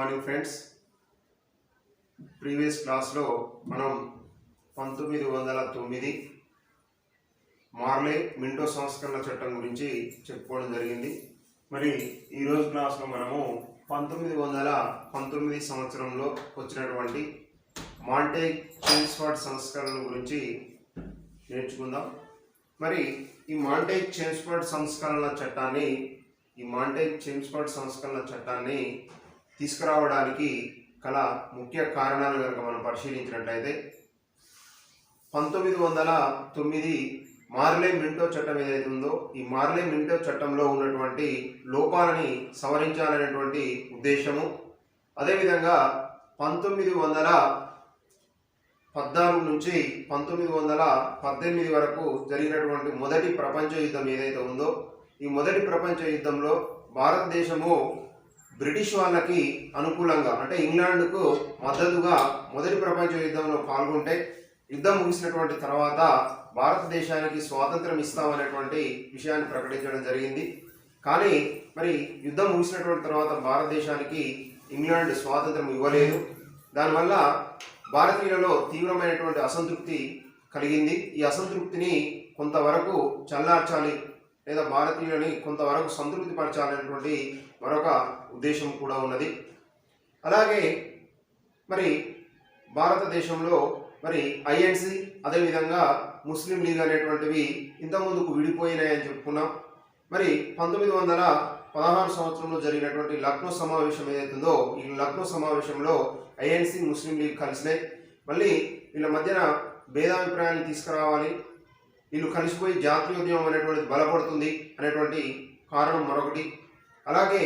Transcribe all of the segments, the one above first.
Morning friends. Previous క్లాస్లో మనం 1909 మార్లే Minto సంస్కరణ చట్టం గురించి చెప్పుకోవడం జరిగింది. మరి ఈరోజు క్లాస్లో మనము 1919 సంవత్సరంలో వచ్చినటువంటి మాంటేగ్ చేమ్స్ఫోర్డ్ సంస్కరణ గురించి నేర్చుకుందాం. మరి ఈ మాంటేగ్ చేమ్స్ఫోర్డ్ సంస్కరణ చట్టాన్ని తీసుకురావడానికి గల ముఖ్య కారణాలు కనుక మనం పరిశీలించినట్లయితే 1909 మార్లే మింటో చట్టం ఏదైతే ఉందో ఈ మార్లే మింటో చట్టంలో ఉన్నటువంటి లోపాలని సవరించాలనేటువంటి ఉద్దేశము, అదేవిధంగా 1914 నుంచి 1918 వరకు జరిగినటువంటి మొదటి ప్రపంచ యుద్ధం ఏదైతే ఉందో ఈ మొదటి ప్రపంచ యుద్ధంలో భారతదేశము బ్రిటిష్ వాళ్ళకి అనుకూలంగా అంటే ఇంగ్లాండ్కు మద్దతుగా మొదటి ప్రపంచ యుద్ధంలో పాల్గొంటే యుద్ధం ముగిసినటువంటి తర్వాత భారతదేశానికి స్వాతంత్రం ఇస్తామనేటువంటి విషయాన్ని ప్రకటించడం జరిగింది. కానీ మరి యుద్ధం ముగిసినటువంటి తర్వాత భారతదేశానికి ఇంగ్లాండ్ స్వాతంత్రం ఇవ్వలేదు. దానివల్ల భారతీయులలో తీవ్రమైనటువంటి అసంతృప్తి కలిగింది. ఈ అసంతృప్తిని కొంతవరకు చల్లార్చాలి లేదా భారతీయులని కొంతవరకు సంతృప్తి పరచాలనేటువంటి మరొక ఉద్దేశం కూడా ఉన్నది. అలాగే మరి భారతదేశంలో మరి ఐఎన్సి అదేవిధంగా ముస్లిం లీగ్ అనేటువంటివి ఇంతకుముందుకు విడిపోయినాయని చెప్పుకున్నాం. మరి 1916 సంవత్సరంలో జరిగినటువంటి లక్నో సమావేశం ఏదైతుందో ఈ లక్నో సమావేశంలో ఐఎన్సి ముస్లిం లీగ్ కలిసినాయి. మళ్ళీ వీళ్ళ మధ్యన భేదాభిప్రాయాన్ని తీసుకురావాలి, వీళ్ళు కలిసిపోయి జాతీయోద్యమం అనేటువంటిది బలపడుతుంది అనేటువంటి కారణం మరొకటి. అలాగే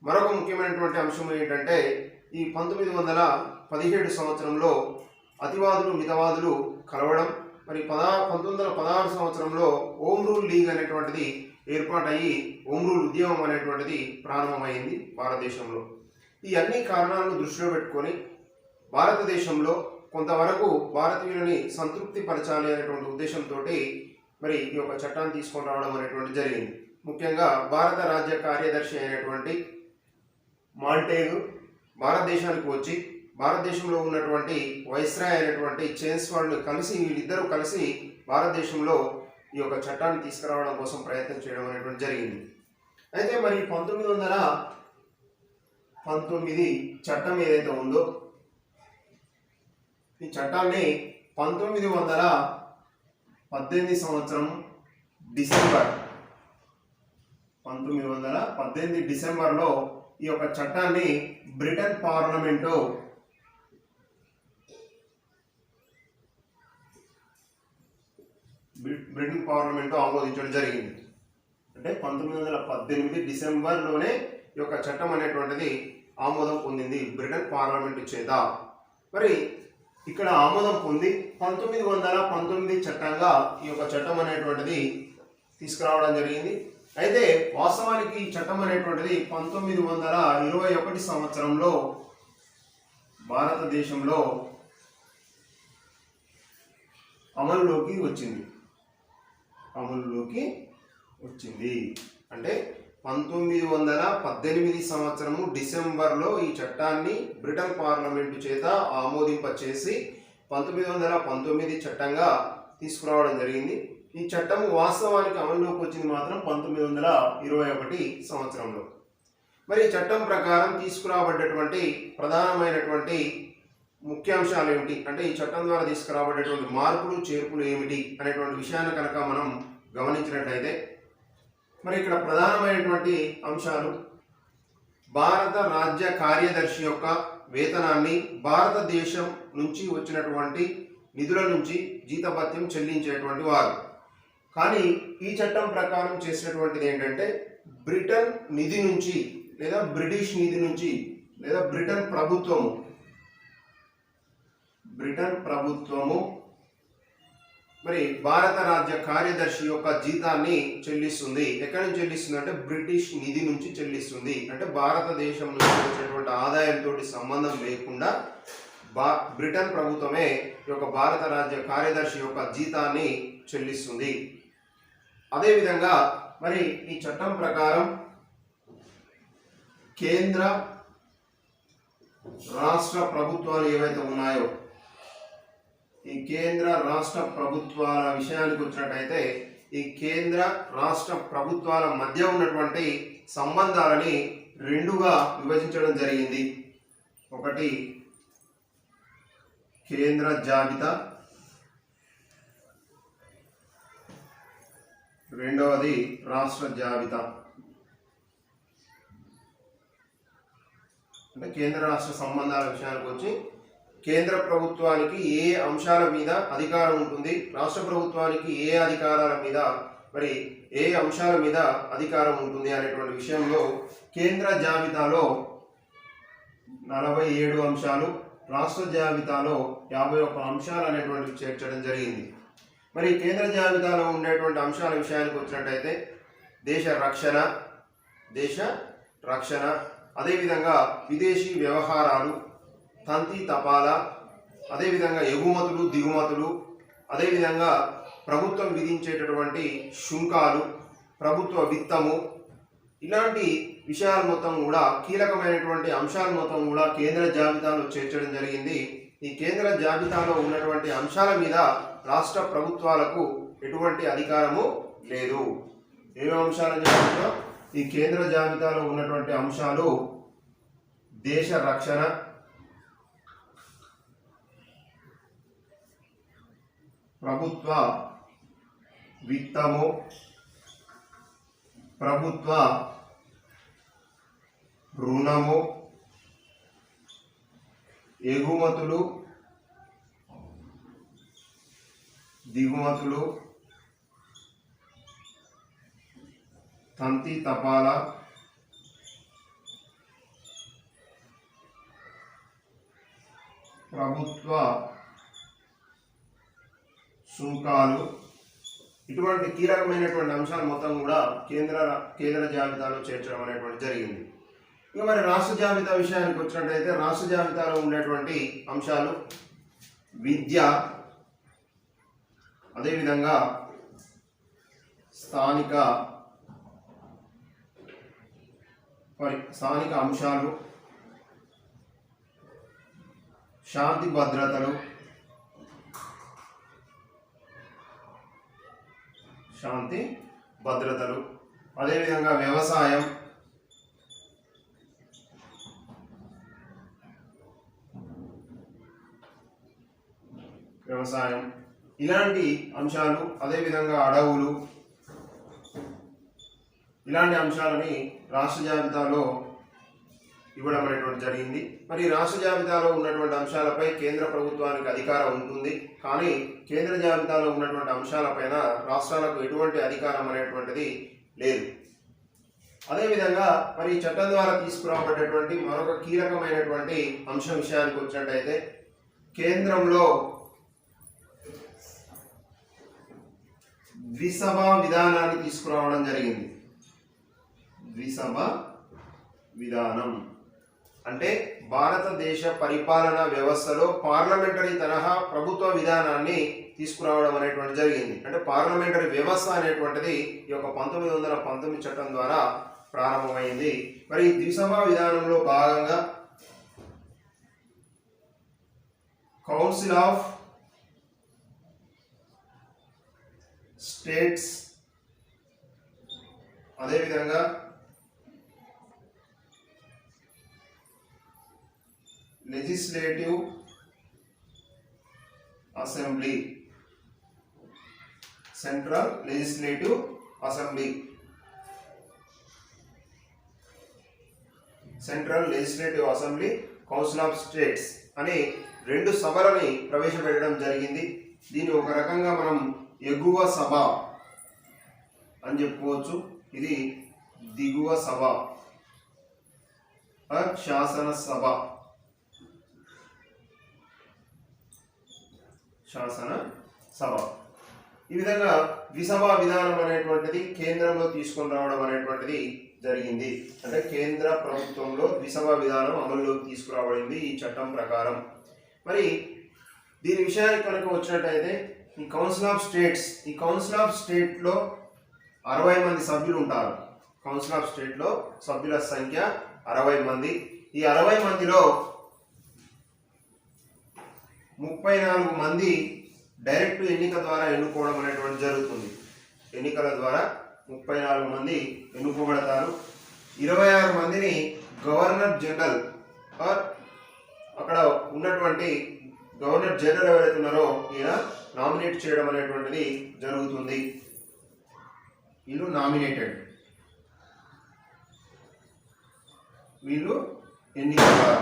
మరొక ముఖ్యమైనటువంటి అంశం ఏంటంటే ఈ 1917 సంవత్సరంలో అతివాదులు మితవాదులు కలవడం. మరి 1916 సంవత్సరంలో హోమ్ రూల్ లీగ్ అనేటువంటిది ఏర్పాటయ్యి హోమ్ రూల్ ఉద్యమం అనేటువంటిది ప్రారంభమైంది భారతదేశంలో. ఈ అన్ని కారణాలను దృష్టిలో పెట్టుకొని భారతదేశంలో కొంతవరకు భారతీయులని సంతృప్తి పరచాలి అనేటువంటి ఉద్దేశంతో మరి ఈ యొక్క చట్టాన్ని తీసుకొని రావడం అనేటువంటి జరిగింది. ముఖ్యంగా భారత రాజ్య కార్యదర్శి అయినటువంటి మాంటేగ్ భారతదేశానికి వచ్చి భారతదేశంలో ఉన్నటువంటి వైస్రాయ్ అయినటువంటి చేమ్స్ఫోర్డ్ కలిసి వీళ్ళిద్దరూ కలిసి భారతదేశంలో ఈ యొక్క చట్టాన్ని తీసుకురావడం కోసం ప్రయత్నం చేయడం అనేటువంటి జరిగింది. అయితే మరి 1919 చట్టం ఏదైతే ఉందో ఈ చట్టాన్ని 1918 సంవత్సరం డిసెంబర్లో ఈ యొక్క చట్టాన్ని బ్రిటన్ పార్లమెంటు ఆమోదించడం జరిగింది. అంటే 1918 డిసెంబర్లోనే ఈ యొక్క చట్టం అనేటువంటిది ఆమోదం పొందింది బ్రిటన్ పార్లమెంటు చేత. మరి ఇక్కడ ఆమోదం పొంది 1919 చట్టంగా ఈ యొక్క చట్టం అనేటువంటిది తీసుకురావడం జరిగింది. అయితే వాస్తవానికి ఈ చట్టం అనేటువంటిది 1921 సంవత్సరంలో భారతదేశంలో అమలులోకి వచ్చింది. అంటే 1918 సంవత్సరము డిసెంబర్లో ఈ చట్టాన్ని బ్రిటన్ పార్లమెంటు చేత ఆమోదింపచేసి 1919 చట్టంగా తీసుకురావడం జరిగింది. ఈ చట్టం వాస్తవానికి అమలులోకి వచ్చింది మాత్రం 1921 సంవత్సరంలో. మరి ఈ చట్టం ప్రకారం తీసుకురాబడ్డటువంటి ప్రధానమైనటువంటి ముఖ్యాంశాలు ఏమిటి అంటే ఈ చట్టం ద్వారా తీసుకురాబడ్డటువంటి మార్పులు చేర్పులు ఏమిటి అనేటువంటి విషయాన్ని కనుక మనం గమనించినట్లయితే మరి ఇక్కడ ప్రధానమైనటువంటి అంశాలు భారత రాజ్య కార్యదర్శి యొక్క వేతనాన్ని భారతదేశం నుంచి వచ్చినటువంటి నిధుల నుంచి జీతభత్యం చెల్లించేటువంటి వారు. కానీ ఈ చట్టం ప్రకారం చేసినటువంటిది ఏంటంటే బ్రిటన్ నిధి నుంచి లేదా బ్రిటిష్ నిధి నుంచి లేదా బ్రిటన్ ప్రభుత్వము మరి భారత రాజ్య కార్యదర్శి యొక్క జీతాన్ని చెల్లిస్తుంది. ఎక్కడి నుంచి చెల్లిస్తుంది అంటే బ్రిటిష్ నిధి నుంచి చెల్లిస్తుంది. అంటే భారతదేశం నుంచి వచ్చేటువంటి ఆదాయంతో సంబంధం లేకుండా బ్రిటన్ ప్రభుత్వమే ఈ యొక్క భారత రాజ్య కార్యదర్శి యొక్క జీతాన్ని చెల్లిస్తుంది. అదేవిధంగా మరి ఈ చట్టం ప్రకారం కేంద్ర రాష్ట్ర ప్రభుత్వాలు ఏవైతే ఉన్నాయో ఈ కేంద్ర రాష్ట్ర ప్రభుత్వాల విషయానికి వచ్చినట్టయితే ఈ కేంద్ర రాష్ట్ర ప్రభుత్వాల మధ్య ఉన్నటువంటి సంబంధాలని రెండుగా విభజించడం జరిగింది. ఒకటి కేంద్ర జాబితా, రెండవది రాష్ట్ర జాబితా. అంటే కేంద్ర రాష్ట్ర సంబంధాల విషయానికి వచ్చి కేంద్ర ప్రభుత్వానికి ఏ అంశాల మీద అధికారం ఉంటుంది, రాష్ట్ర ప్రభుత్వానికి ఏ అధికారాల మీద మరి ఏ అంశాల మీద అధికారం ఉంటుంది అనేటువంటి విషయంలో కేంద్ర జాబితాలో 47 అంశాలు, రాష్ట్ర జాబితాలో 51 అంశాలు అనేటువంటివి చేర్చడం జరిగింది. మరి కేంద్ర జాబితాలో ఉండేటువంటి అంశాల విషయానికి వచ్చినట్టయితే దేశ రక్షణ, అదేవిధంగా విదేశీ వ్యవహారాలు, తంతి తపాలా, అదేవిధంగా ఎగుమతులు దిగుమతులు, అదేవిధంగా ప్రభుత్వం విధించేటటువంటి శుంకాలు, ప్రభుత్వ విత్తము, ఇలాంటి విషయాలు మొత్తం కూడా కీలకమైనటువంటి అంశాలు మొత్తం కూడా కేంద్ర జాబితాలో చేర్చడం జరిగింది. ఈ కేంద్ర జాబితాలో ఉన్నటువంటి అంశాల మీద రాష్ట్ర ప్రభుత్వాలకు ఎటువంటి అధికారము లేదు. ఏమేమి అంశాలు చెప్తున్నా? ఈ కేంద్ర జాబితాలో ఉన్నటువంటి అంశాలు దేశ రక్షణ, ప్రభుత్వ విత్తము, ప్రభుత్వ రుణము, ఎగుమతులు దిగుమతులు, తంతి తపాలా, ప్రభుత్వ సుంకాలు, ఇటువంటి కీలకమైనటువంటి అంశాలు మొత్తం కూడా కేంద్ర జాబితాలో చేర్చడం అనేటువంటి జరిగింది. ఇక మరి రాష్ట్ర జాబితా విషయానికి వచ్చినట్టయితే రాష్ట్ర జాబితాలో ఉండేటువంటి అంశాలు విద్య, అదేవిధంగా స్థానిక అంశాలు, శాంతి భద్రతలు, అదేవిధంగా వ్యవసాయం, ఇలాంటి అంశాలు, అదేవిధంగా అడవులు, ఇలాంటి అంశాలని రాష్ట్ర జాబితాలో ఇవ్వడం అనేటువంటి జరిగింది. మరి రాష్ట్ర జాబితాలో ఉన్నటువంటి అంశాలపై కేంద్ర ప్రభుత్వానికి అధికారం ఉంటుంది, కానీ కేంద్ర జాబితాలో ఉన్నటువంటి అంశాలపైన రాష్ట్రాలకు ఎటువంటి అధికారం అనేటువంటిది లేదు. అదేవిధంగా మరి చట్టం ద్వారా తీసుకురాబడ్డటువంటి మరొక కీలకమైనటువంటి అంశం విషయానికి వచ్చినట్టయితే కేంద్రంలో ద్విసభ విధానాన్ని తీసుకురావడం జరిగింది. ద్విసభ విధానం అంటే భారతదేశ పరిపాలనా వ్యవస్థలో పార్లమెంటరీ తరహా ప్రభుత్వ విధానాన్ని తీసుకురావడం అనేటువంటి జరిగింది. అంటే పార్లమెంటరీ వ్యవస్థ అనేటువంటిది ఈ యొక్క 1919 చట్టం ద్వారా ప్రారంభమైంది. మరి ఈ ద్విసభ విధానంలో భాగంగా కౌన్సిల్ ఆఫ్ స్టేట్స్, అదేవిధంగా legislative assembly, central legislative assembly, council of states అనే 2 సభలని ప్రవేశపెట్టడం జరిగింది. దీన్ని ఒక రకంగా మనం ఎగువ సభ అని చెప్పుకోవచ్చు, ఇది దిగువ సభ, శాసన సభ. ఈ విధంగా ద్విసభ విధానం అనేటువంటిది కేంద్రంలో తీసుకొని రావడం అనేటువంటిది జరిగింది. అంటే కేంద్ర ప్రభుత్వంలో ద్విసభ విధానం అమలులోకి తీసుకురాబడింది ఈ చట్టం ప్రకారం. మరి దీని విషయానికి కనుక వచ్చినట్టయితే ఈ కౌన్సిల్ ఆఫ్ స్టేట్లో 60 మంది సభ్యులు ఉంటారు. కౌన్సిల్ ఆఫ్ స్టేట్లో సభ్యుల సంఖ్య 60 మంది. ఈ 60 మందిలో 34 మంది డైరెక్ట్ ఎన్నిక ద్వారా ఎన్నుకోవడం అనేటువంటి జరుగుతుంది. ఎన్నికల ద్వారా 34 మంది ఎన్నుకోబడతారు. 26 మందిని గవర్నర్ జనరల్ ఆర్ అక్కడ ఉన్నటువంటి గవర్నర్ జనరల్ ఎవరైతే ఉన్నారో ఈయన నామినేట్ చేయడం అనేటువంటిది జరుగుతుంది. వీళ్ళు నామినేటెడ్, వీళ్ళు ఎన్నిక ద్వారా.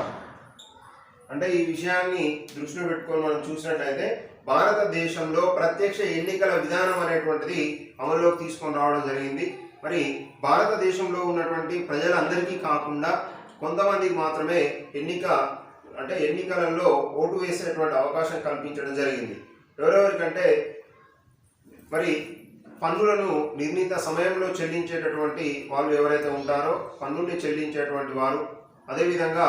అంటే ఈ విషయాన్ని దృష్టిలో పెట్టుకొని మనం చూసినట్లయితే భారతదేశంలో ప్రత్యక్ష ఎన్నికల విధానం అనేటువంటిది అమల్లోకి తీసుకొని రావడం జరిగింది. మరి భారతదేశంలో ఉన్నటువంటి ప్రజలందరికీ కాకుండా కొంతమందికి మాత్రమే ఎన్నికలలో ఓటు వేసేటువంటి అవకాశం కల్పించడం జరిగింది. ఎవరెవరికంటే మరి పన్నులను నిర్ణీత సమయంలో చెల్లించేటటువంటి వాళ్ళు ఎవరైతే ఉంటారో పన్నుల్ని చెల్లించేటువంటి వారు, అదేవిధంగా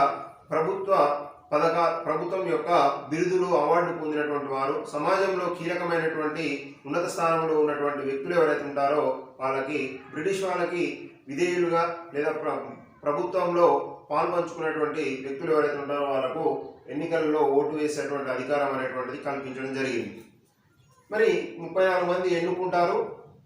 ప్రభుత్వం యొక్క బిరుదులు అవార్డులు పొందినటువంటి వారు, సమాజంలో కీలకమైనటువంటి ఉన్నత స్థానంలో ఉన్నటువంటి వ్యక్తులు ఎవరైతే ఉంటారో వాళ్ళకి బ్రిటిష్ వాళ్ళకి విధేయులుగా లేదా ప్రభుత్వంలో పాల్పంచుకున్నటువంటి వ్యక్తులు ఎవరైతే ఉంటారో వాళ్ళకు ఎన్నికల్లో ఓటు వేసేటువంటి అధికారం అనేటువంటిది కల్పించడం జరిగింది. మరి 34 మంది ఎన్నుకుంటారు,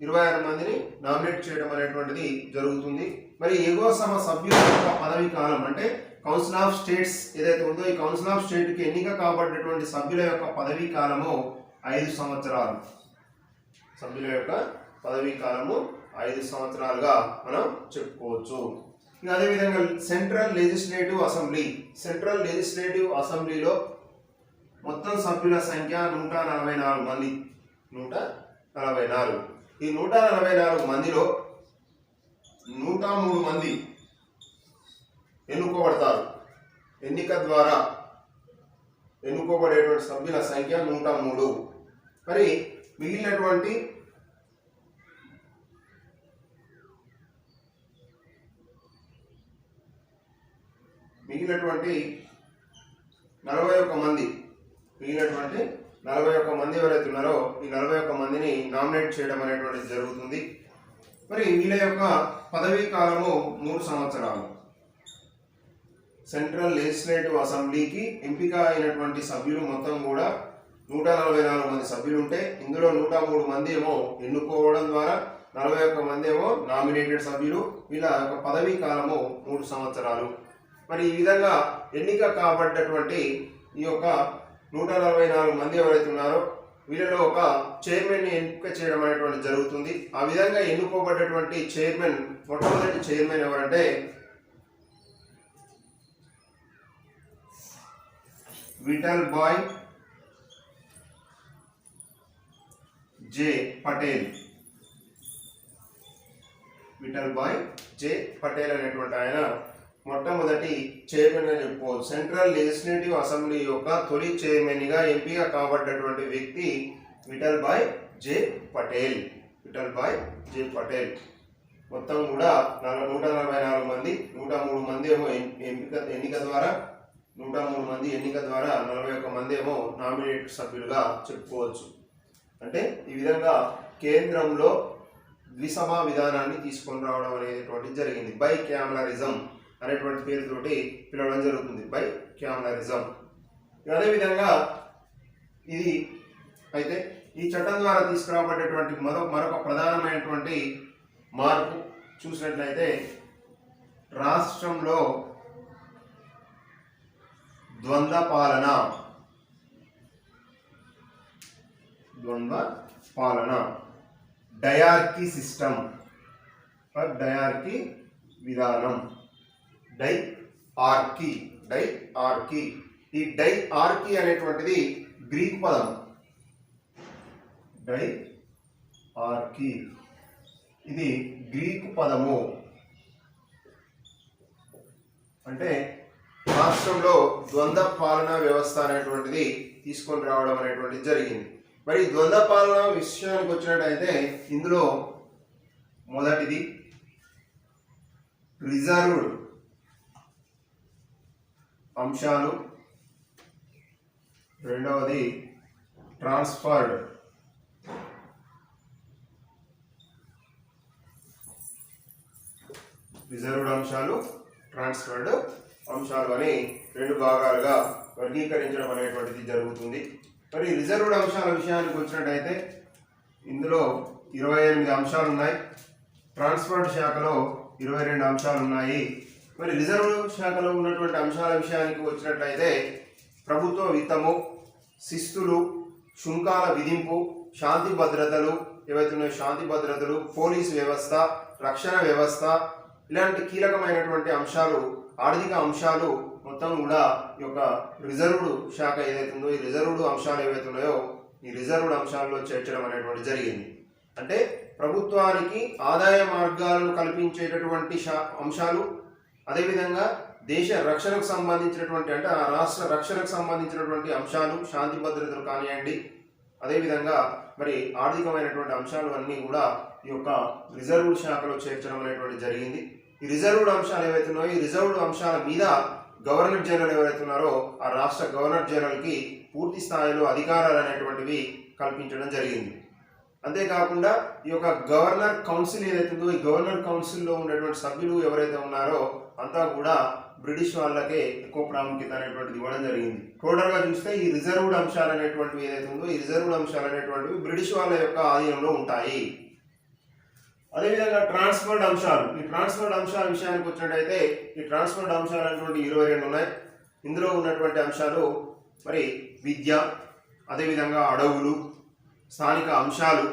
26 మందిని నామినేట్ చేయడం అనేటువంటిది జరుగుతుంది. మరి ఎగువ సభ సభ్యుల యొక్క పదవీ కాలం అంటే కౌన్సిల్ ఆఫ్ స్టేట్స్ ఏదైతే ఉందో ఈ కౌన్సిల్ ఆఫ్ స్టేట్కి ఎన్నిక కాబడినటువంటి సభ్యుల యొక్క పదవీ కాలము 5 సంవత్సరాలు. సభ్యుల యొక్క పదవీ కాలము 5 సంవత్సరాలుగా మనం చెప్పుకోవచ్చు. ఇంకా అదేవిధంగా సెంట్రల్ లెజిస్లేటివ్ అసెంబ్లీలో మొత్తం సభ్యుల సంఖ్య 144 మంది. 144. ఈ 144 మందిలో 103 మంది ఎన్నుకోబడతారు. ఎన్నిక ద్వారా ఎన్నుకోబడేటువంటి సభ్యుల సంఖ్య 103. మరి మిగిలినటువంటి 41 మంది ఎవరైతే ఉన్నారో ఈ 41 మందిని నామినేట్ చేయడం అనేటువంటిది జరుగుతుంది. మరి వీళ్ళ యొక్క పదవీ కాలము 3 సంవత్సరాలు. సెంట్రల్ లెజిస్లేటివ్ అసెంబ్లీకి ఎంపిక అయినటువంటి సభ్యులు మొత్తం కూడా 144 మంది సభ్యులు ఉంటే ఇందులో 103 మంది ఏమో ఎన్నుకోవడం ద్వారా, 41 మంది ఏమో నామినేటెడ్ సభ్యులు. వీళ్ళ యొక్క పదవీ కాలము 3 సంవత్సరాలు. మరి ఈ విధంగా ఎన్నిక కాబడ్డటువంటి ఈ యొక్క 144 మంది ఎవరైతే ఉన్నారో వీళ్ళలో ఒక చైర్మన్ని ఎంపిక చేయడం అనేటువంటి జరుగుతుంది. ఆ విధంగా ఎన్నుకోబడ్డటువంటి మొట్టమొదటి చైర్మన్ ఎవరంటే విఠల్ భాయ్ జే పటేల్ అనేటువంటి ఆయన మొట్టమొదటి చైర్మన్ గా చెప్పుకోవచ్చు. సెంట్రల్ లెజిస్లేటివ్ అసెంబ్లీ యొక్క తొలి చైర్మన్ గా ఎంపిక కాబడ్డటువంటి వ్యక్తి విఠల్ భాయ్ జే పటేల్. మొత్తం కూడా 144 మంది, 103 మంది ఏమో ఎన్నిక ద్వారా 41 మంది ఏమో నామినేటెడ్ సభ్యులుగా చెప్పుకోవచ్చు. అంటే ఈ విధంగా కేంద్రంలో ద్విసభా విధానాన్ని తీసుకొని రావడం అనేటువంటి జరిగింది. బై క్యామరలిజం అనేటువంటి పేరుతోటి పిలవడం జరుగుతుంది. బై క్యామరలిజం. అదేవిధంగా ఇది అయితే ఈ చట్టం ద్వారా తీసుకురాబడేటువంటి మరొక ప్రధానమైనటువంటి మార్పు చూసినట్లయితే రాష్ట్రంలో ద్వంద్వ పాలన డయార్కీ సిస్టమ్ డయార్కీ విధానం డైఆర్కీ. ఈ డైఆర్కీ అనేటువంటిది గ్రీక్ పదం. డైఆర్కీ ఇది గ్రీక్ పదము. అంటే రాష్ట్రంలో ద్వంద్వ పాలనా వ్యవస్థ అనేటువంటిది తీసుకొని రావడం అనేటువంటిది జరిగింది. మరి ద్వంద్వ పాలన విషయానికి వచ్చినట్టయితే ఇందులో మొదటిది రిజర్వ్డ్ అంశాలు, రెండవది ట్రాన్స్ఫర్డ్ రిజర్వ్డ్ అంశాలు, ట్రాన్స్ఫర్డ్ అంశాలు అని 2 భాగాలుగా వర్గీకరించడం అనేటువంటిది జరుగుతుంది. మరి రిజర్వ్డ్ అంశాల విషయానికి వచ్చినట్టయితే ఇందులో 28 అంశాలు ఉన్నాయి. ట్రాన్స్పోర్ట్ శాఖలో 22 అంశాలు ఉన్నాయి. మరి రిజర్వ్ శాఖలో ఉన్నటువంటి అంశాల విషయానికి వచ్చినట్లయితే ప్రభుత్వ విత్తము, శిస్తులు, సుంకాల విధింపు, శాంతి భద్రతలు ఏవైతే ఉన్నాయో శాంతి భద్రతలు, పోలీసు వ్యవస్థ, రక్షణ వ్యవస్థ, ఇలాంటి కీలకమైనటువంటి అంశాలు, ఆర్థిక అంశాలు మొత్తం కూడా ఈ యొక్క రిజర్వ్డ్ శాఖ ఏదైతే ఉందో ఈ రిజర్వ్డ్ అంశాలు ఏవైతే ఉన్నాయో ఈ రిజర్వ్డ్ అంశాల్లో చేర్చడం అనేటువంటి జరిగింది. అంటే ప్రభుత్వానికి ఆదాయ మార్గాలను కల్పించేటటువంటి అంశాలు, అదేవిధంగా దేశ రక్షణకు సంబంధించినటువంటి అంటే ఆ రాష్ట్ర రక్షణకు సంబంధించినటువంటి అంశాలు, శాంతి భద్రతలు కానివ్వండి, అదేవిధంగా మరి ఆర్థికమైనటువంటి అంశాలు అన్నీ కూడా ఈ యొక్క రిజర్వ్డ్ శాఖలో చేర్చడం అనేటువంటి జరిగింది. ఈ రిజర్వ్డ్ అంశాలు ఏవైతే ఉన్నాయో ఈ రిజర్వ్డ్ అంశాల మీద గవర్నర్ జనరల్ ఎవరైతే ఉన్నారో ఆ రాష్ట్ర గవర్నర్ జనరల్కి పూర్తి స్థాయిలో అధికారాలు అనేటువంటివి కల్పించడం జరిగింది. అంతేకాకుండా ఈ యొక్క గవర్నర్ కౌన్సిల్ ఏదైతే ఉందో ఈ గవర్నర్ కౌన్సిల్లో ఉండేటువంటి సభ్యులు ఎవరైతే ఉన్నారో అంతా కూడా బ్రిటిష్ వాళ్ళకే ఎక్కువ ప్రాముఖ్యత అనేటువంటిది ఇవ్వడం జరిగింది. టోటల్గా చూస్తే ఈ రిజర్వ్డ్ అంశాలు అనేటువంటివి ఏదైతే ఉందో ఈ రిజర్వ్డ్ అంశాలు అనేటువంటివి బ్రిటిష్ వాళ్ళ యొక్క ఆధీనంలో ఉంటాయి. అదేవిధంగా ట్రాన్స్పోర్ట్ అంశాలు, ఈ ట్రాన్స్పోర్ట్ అంశాల విషయానికి వచ్చినట్టయితే ఈ ట్రాన్స్పోర్ట్ అంశాలు అనేటువంటి 22 ఉన్నాయి. ఇందులో ఉన్నటువంటి అంశాలు మరి విద్య, అదేవిధంగా అడవులు, స్థానిక అంశాలు,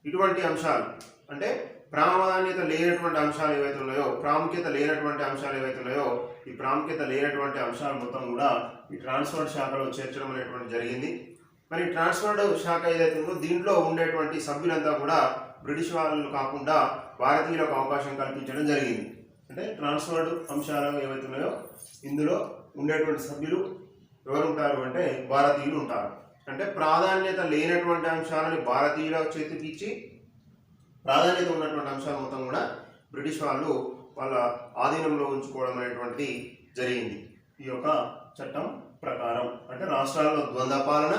ఇటువంటి అంశాలు అంటే ప్రాధాన్యత లేనటువంటి అంశాలు ఏవైతే ఉన్నాయో ప్రాముఖ్యత లేనటువంటి అంశాలు ఏవైతే ఉన్నాయో ఈ ప్రాముఖ్యత లేనటువంటి అంశాలు మొత్తం కూడా ఈ ట్రాన్స్పోర్ట్ శాఖలో చేర్చడం అనేటువంటి జరిగింది. మరి ట్రాన్స్పోర్ట్ శాఖ ఏదైతే ఉందో దీంట్లో ఉండేటువంటి సభ్యులంతా కూడా బ్రిటిష్ వాళ్ళు కాకుండా భారతీయులకు అవకాశం కల్పించడం జరిగింది. అంటే ట్రాన్స్పోర్ట్ అంశాలు ఏవైతే ఉన్నాయో ఇందులో ఉండేటువంటి సభ్యులు ఎవరు ఉంటారు అంటే భారతీయులు ఉంటారు. అంటే ప్రాధాన్యత లేనటువంటి అంశాలని భారతీయుల చేతికి ఇచ్చి ప్రాధాన్యత ఉన్నటువంటి అంశాలు మొత్తం కూడా బ్రిటిష్ వాళ్ళు వాళ్ళ ఆధీనంలో ఉంచుకోవడం అనేటువంటిది జరిగింది ఈ యొక్క చట్టం ప్రకారం. అంటే రాష్ట్రాల్లో ద్వంద్వ పాలన,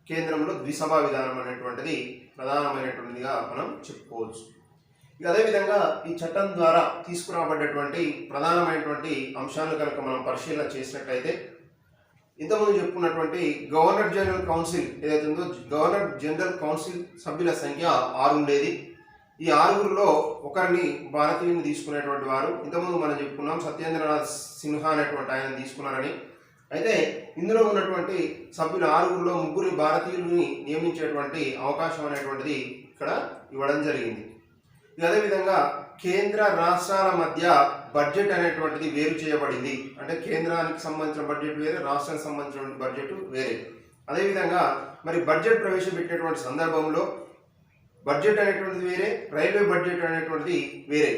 కేంద్రంలో ద్విసభా విధానం అనేటువంటిది ప్రధానమైనటువంటిదిగా మనం చెప్పుకోవచ్చు. ఇక అదేవిధంగా ఈ చట్టం ద్వారా తీసుకురాబడ్డటువంటి ప్రధానమైనటువంటి అంశాలను కనుక మనం పరిశీలన చేసినట్లయితే ఇంతకుముందు చెప్పుకున్నటువంటి గవర్నర్ జనరల్ కౌన్సిల్ ఏదైతే ఉందో గవర్నర్ జనరల్ కౌన్సిల్ సభ్యుల సంఖ్య 6 ఉండేది. ఈ 6గురిలో ఒకరిని భారతీయుని తీసుకునేటువంటి వారు ఇంతకుముందు మనం చెప్పుకున్నాం సత్యేంద్రనాథ్ సిన్హా అనేటువంటి ఆయన తీసుకున్నారని. అయితే ఇందులో ఉన్నటువంటి సభ్యుల 6గురిలో 3 భారతీయుల్ని నియమించేటువంటి అవకాశం అనేటువంటిది ఇక్కడ ఇవ్వడం జరిగింది. అదేవిధంగా కేంద్ర రాష్ట్రాల మధ్య బడ్జెట్ అనేటువంటిది వేరు చేయబడింది. అంటే కేంద్రానికి సంబంధించిన బడ్జెట్ వేరే, రాష్ట్రానికి సంబంధించిన బడ్జెట్ వేరే. అదేవిధంగా మరి బడ్జెట్ ప్రవేశపెట్టేటువంటి సందర్భంలో బడ్జెట్ అనేటువంటిది వేరే, రైల్వే బడ్జెట్ అనేటువంటిది వేరే,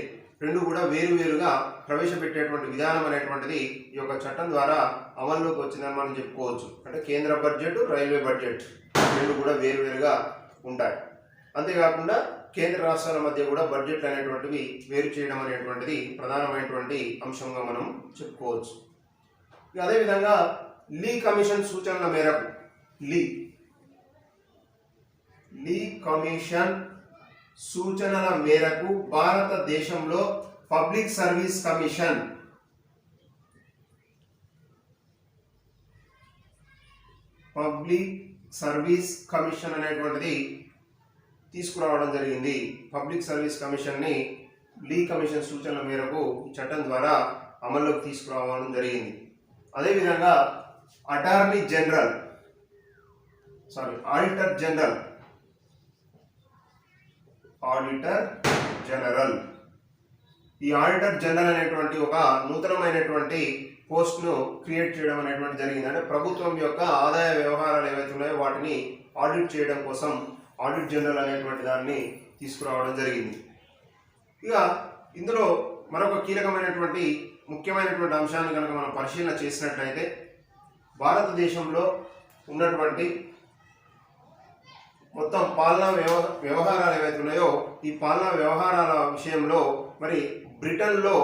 రెండు కూడా వేరువేరుగా ప్రవేశపెట్టేటువంటి విధానం అనేటువంటిది ఈ యొక్క చట్టం ద్వారా అమల్లోకి వచ్చిందని మనం చెప్పుకోవచ్చు. అంటే కేంద్ర బడ్జెట్, రైల్వే బడ్జెట్ రెండు కూడా వేరువేరుగా ఉంటాయి. అంతేకాకుండా కేంద్ర రాష్ట్రాల మధ్య కూడా బడ్జెట్ అనేటువంటివి వేరు చేయడం అనేటువంటిది ప్రధానమైనటువంటి అంశంగా మనం చెప్పుకోవచ్చు. అదేవిధంగా లీ కమిషన్ సూచనల మేరకు లీ కమిషన్ సూచనల మేరకు భారతదేశంలో పబ్లిక్ సర్వీస్ కమిషన్ అనేటువంటిది తీసుకురావడం జరిగింది. పబ్లిక్ సర్వీస్ కమిషన్ని లీ కమిషన్ సూచనల మేరకు ఈ చట్టం ద్వారా అమల్లోకి తీసుకురావడం జరిగింది. అదేవిధంగా ఆడిటర్ జనరల్ ఈ ఆడిటర్ జనరల్ అనేటువంటి ఒక నూతనమైనటువంటి పోస్ట్ను క్రియేట్ చేయడం అనేటువంటి జరిగింది. అంటే ప్రభుత్వం యొక్క ఆదాయ వ్యవహారాలు ఏవైతే ఉన్నాయో వాటిని ఆడిట్ చేయడం కోసం ఆడిట్ జనరల్ అనేటువంటి దాన్ని తీసుకురావడం జరిగింది. ఇక ఇందులో మరొక కీలకమైనటువంటి ముఖ్యమైనటువంటి అంశాన్ని కనుక మనం పరిశీలన చేసినట్లయితే భారతదేశంలో ఉన్నటువంటి మొత్తం పాలనా వ్యవహారాలు ఏవైతే ఉన్నాయో ఈ పాలనా వ్యవహారాల విషయంలో మరి బ్రిటన్లో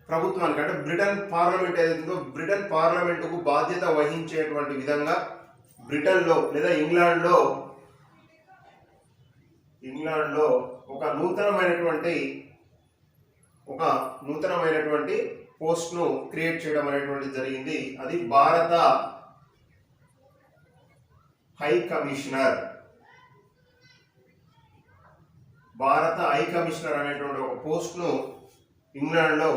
ప్రభుత్వానికి అంటే బ్రిటన్ పార్లమెంట్ ఏదైతుందో బ్రిటన్ పార్లమెంటుకు బాధ్యత వహించేటువంటి విధంగా బ్రిటన్లో లేదా ఇంగ్లాండ్లో ఒక నూతనమైనటువంటి పోస్ట్ ను క్రియేట్ చేయడం అనేటువంటిది జరిగింది. అది భారత హై కమిషనర్. భారత హై కమిషనర్ అనేటువంటి ఒక పోస్ట్ ను ఇంగ్లాండ్ లో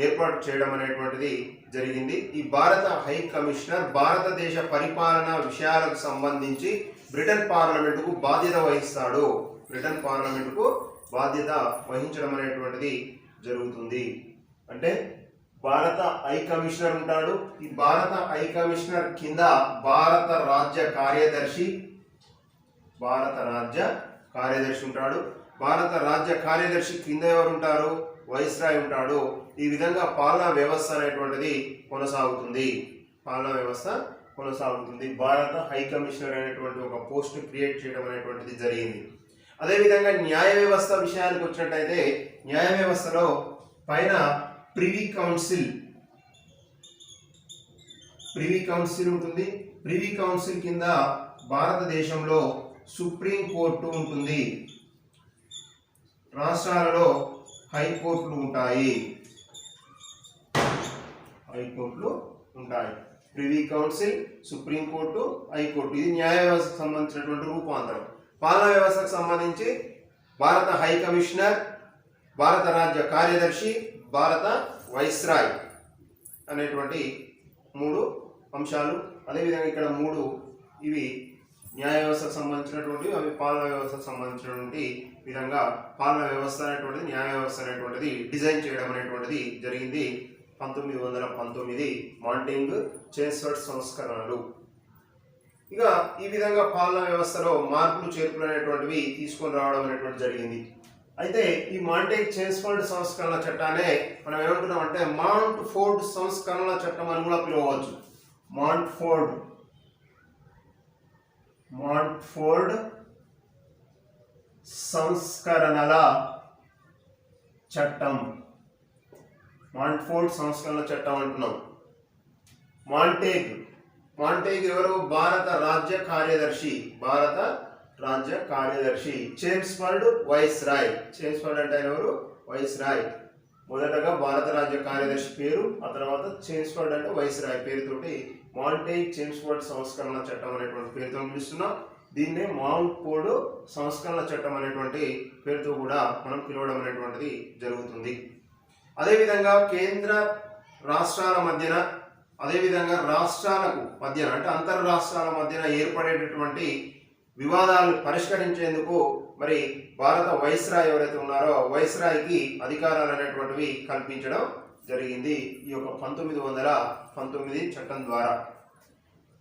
ఏర్పాటు చేయడం అనేటువంటిది జరిగింది. ఈ భారత హై కమిషనర్ భారతదేశ పరిపాలన విషయాలకు సంబంధించి బ్రిటన్ పార్లమెంటుకు బాధ్యత వహిస్తాడు. బ్రిటన్ పార్లమెంటుకు బాధ్యత వహించడం అనేటువంటిది జరుగుతుంది. అంటే భారత హై కమిషనర్ ఉంటాడు. ఈ భారత హై కమిషనర్ కింద భారత రాజ్య కార్యదర్శి ఉంటాడు. భారత రాజ్య కార్యదర్శి కింద ఎవరు ఉంటారు? వైస్రాయ్ ఉంటాడు. ఈ విధంగా పాలనా వ్యవస్థ అనేటువంటిది కొనసాగుతుంది. భారత హై కమిషనర్ అనేటువంటి ఒక పోస్ట్ క్రియేట్ చేయడం అనేటువంటిది జరిగింది. అదేవిధంగా న్యాయ వ్యవస్థ విషయానికి వచ్చినట్టయితే న్యాయ వ్యవస్థలో పైన ప్రివీ కౌన్సిల్ ఉంటుంది. ప్రివీ కౌన్సిల్ కింద భారతదేశంలో సుప్రీం కోర్టు ఉంటుంది. రాష్ట్రాలలో హైకోర్టులు ఉంటాయి. Privy council, supreme court, high court. ఇది న్యాయ వ్యవస్థకు సంబంధించినటువంటి రూపాంతరం. పాలనా వ్యవస్థకు సంబంధించి భారత హై కమిషనర్, భారత రాజ్య కార్యదర్శి, భారత వైస్రాయ్ అనేటువంటి 3 అంశాలు. అదేవిధంగా ఇక్కడ 3 ఇవి న్యాయ వ్యవస్థకు సంబంధించినటువంటి, అవి పాలనా వ్యవస్థకు సంబంధించినటువంటి విధంగా పాలనా వ్యవస్థ అనేటువంటిది, న్యాయ వ్యవస్థ అనేటువంటిది డిజైన్ చేయడం అనేటువంటిది జరిగింది. 1919 మాంటింగ్ చేర్స్ఫర్డ్ సంస్కరణలు. ఇక ఈ విధంగా పాలనా వ్యవస్థలో మార్పులు చేర్పులు అనేటువంటివి తీసుకొని రావడం అనేటువంటి జరిగింది. అయితే ఈ మాంటేగ్ చేర్స్ఫర్డ్ సంస్కరణల చట్టాన్ని మనం ఏమంటున్నాం అంటే మౌంట్ ఫోర్డ్ సంస్కరణల చట్టం అని కూడా పిలవచ్చు. మౌంట్ ఫోర్డ్ సంస్కరణల చట్టం. అంటున్నాం. మాంటేగ్ ఎవరు? భారత రాజ్య కార్యదర్శి. Chelmsford viceroy. చేమ్స్ఫర్డ్ అంటే ఆయన ఎవరు? వైస్రాయ్. మొదటగా భారత రాజ్య కార్యదర్శి పేరు, ఆ తర్వాత చేమ్స్ఫర్డ్ అంటే వైస్రాయ్ పేరుతోటి మాంటేగ్ చేమ్స్ఫర్డ్ సంస్కరణ చట్టం అనేటువంటి పేరుతో పిలుస్తున్నాం. దీన్నే మౌంట్ ఫోర్డ్ సంస్కరణ చట్టం అనేటువంటి పేరుతో కూడా మనం పిలవడం అనేటువంటిది జరుగుతుంది. అదేవిధంగా కేంద్ర రాష్ట్రాల మధ్యన, అదేవిధంగా రాష్ట్రాలకు మధ్యన అంటే అంతర్ రాష్ట్రాల మధ్యన ఏర్పడేటటువంటి వివాదాలను పరిష్కరించేందుకు మరి భారత వైస్రాయ్ ఎవరైతే ఉన్నారో వైస్రాయ్కి అధికారాలు అనేటువంటివి కల్పించడం జరిగింది ఈ యొక్క 1919 చట్టం ద్వారా.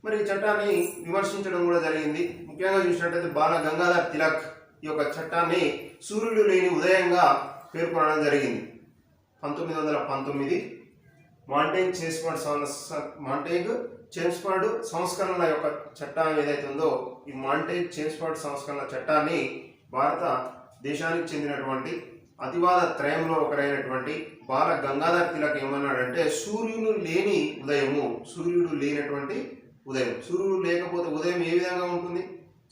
మరి ఈ చట్టాన్ని విమర్శించడం కూడా జరిగింది. ముఖ్యంగా చూసినట్టయితే బాల గంగాధర్ తిలక్ ఈ యొక్క చట్టాన్ని సూర్యుడు లేని ఉదయంగా పేర్కొనడం జరిగింది. 1919 మాంటేగ్ చేమ్స్ఫర్డ్ సంస్కరణల యొక్క చట్టం ఏదైతే ఉందో ఈ మాంటేగ్ చేమ్స్ఫర్డ్ సంస్కరణల చట్టాన్ని భారత దేశానికి చెందినటువంటి అతివాద త్రయంలో ఒకరైనటువంటి బాల గంగాధర్ తిలక్ ఏమన్నాడంటే సూర్యుడు లేనటువంటి ఉదయం. సూర్యుడు లేకపోతే ఉదయం ఏ విధంగా ఉంటుంది?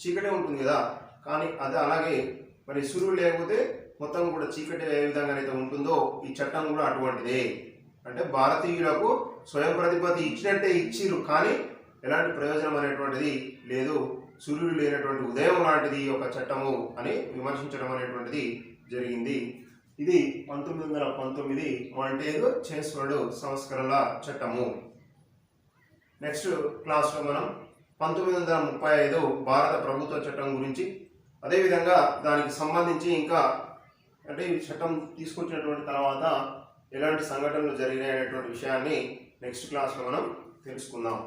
చీకటే ఉంటుంది కదా. కానీ అది అలాగే మరి సూర్యుడు లేకపోతే మొత్తం కూడా చీకటి ఏ విధంగా అయితే ఉంటుందో ఈ చట్టం కూడా అటువంటిదే. అంటే భారతీయులకు స్వయం ప్రతిపత్తి ఇచ్చినట్టే ఇచ్చిరు, కానీ ఎలాంటి ప్రయోజనం అనేటువంటిది లేదు. సూర్యుడు లేనటువంటి ఉదయం లాంటిది ఈ యొక్క చట్టము అని విమర్శించడం అనేటువంటిది జరిగింది. ఇది 1919 మాంటేగ్ చేమ్స్ఫర్డ్ సంస్కరణల చట్టము. నెక్స్ట్ క్లాస్లో మనం 1935 భారత ప్రభుత్వ చట్టం గురించి, అదేవిధంగా దానికి సంబంధించి ఇంకా అంటే ఈ చట్టం తీసుకొచ్చినటువంటి తర్వాత ఎలాంటి సంఘటనలు జరిగినాయి అనేటువంటి విషయాన్ని నెక్స్ట్ క్లాస్లో మనం తెలుసుకుందాం.